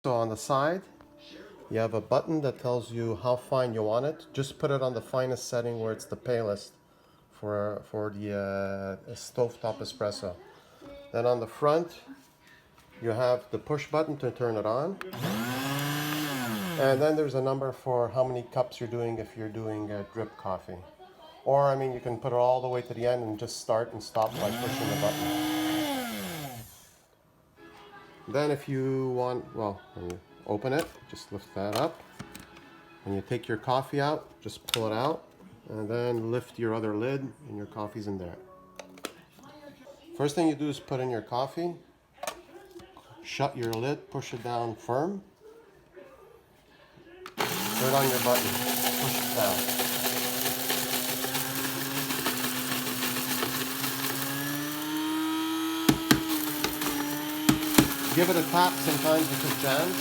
So on the side, you have a button that tells you how fine you want it. Just put it on the finest setting where it's the palest for the stovetop espresso. Then on the front, you have the push button to turn it on. And then there's a number for how many cups you're doing if you're doing drip coffee. Or, I mean, you can put it all the way to the end and just start and stop by pushing the button. Then if you want, well, when you open it, just lift that up. When you take your coffee out, just pull it out. And then lift your other lid and your coffee's in there. First thing you do is put in your coffee. Shut your lid, push it down firm. Turn on your button, push it down. Give it a tap sometimes if it jams.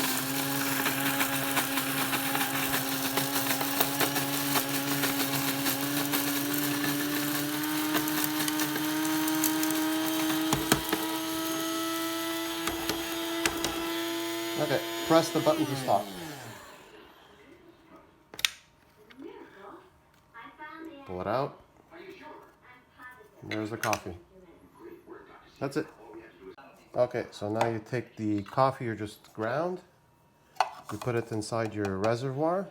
Okay, press the button to stop. Pull it out. There's the coffee. That's it. Okay, so now you take the coffee you just ground, you put it inside your reservoir.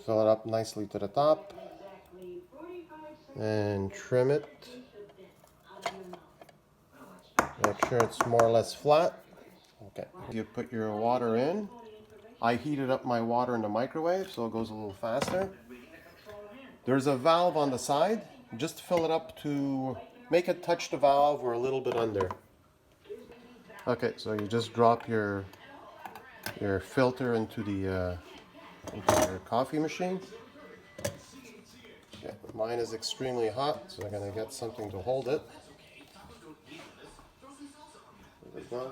Fill it up nicely to the top and trim it. Make sure it's more or less flat. Okay, you put your water in. I heated up my water in the microwave so it goes a little faster. There's a valve on the side. Just fill it up to make it touch the valve or a little bit under. Okay, so you just drop your filter into your coffee machine. Okay, mine is extremely hot, so I'm gonna get something to hold it. There we go.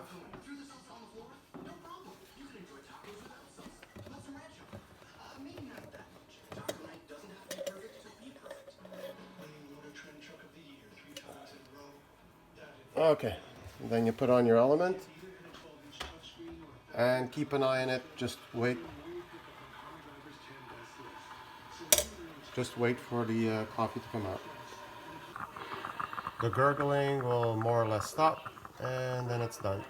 Okay, and then you put on your element and keep an eye on it. Just wait for the coffee to come out. The gurgling will more or less stop, and then it's done.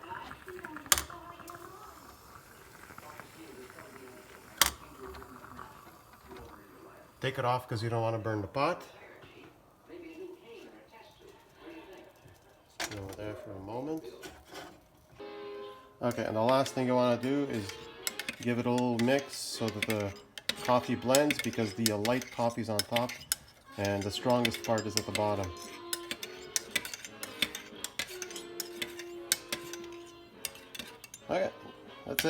Take it off because you don't want to burn the pot. Go there for a moment. Okay, and the last thing you want to do is give it a little mix so that the coffee blends, because the light coffee is on top and the strongest part is at the bottom. Okay, that's it.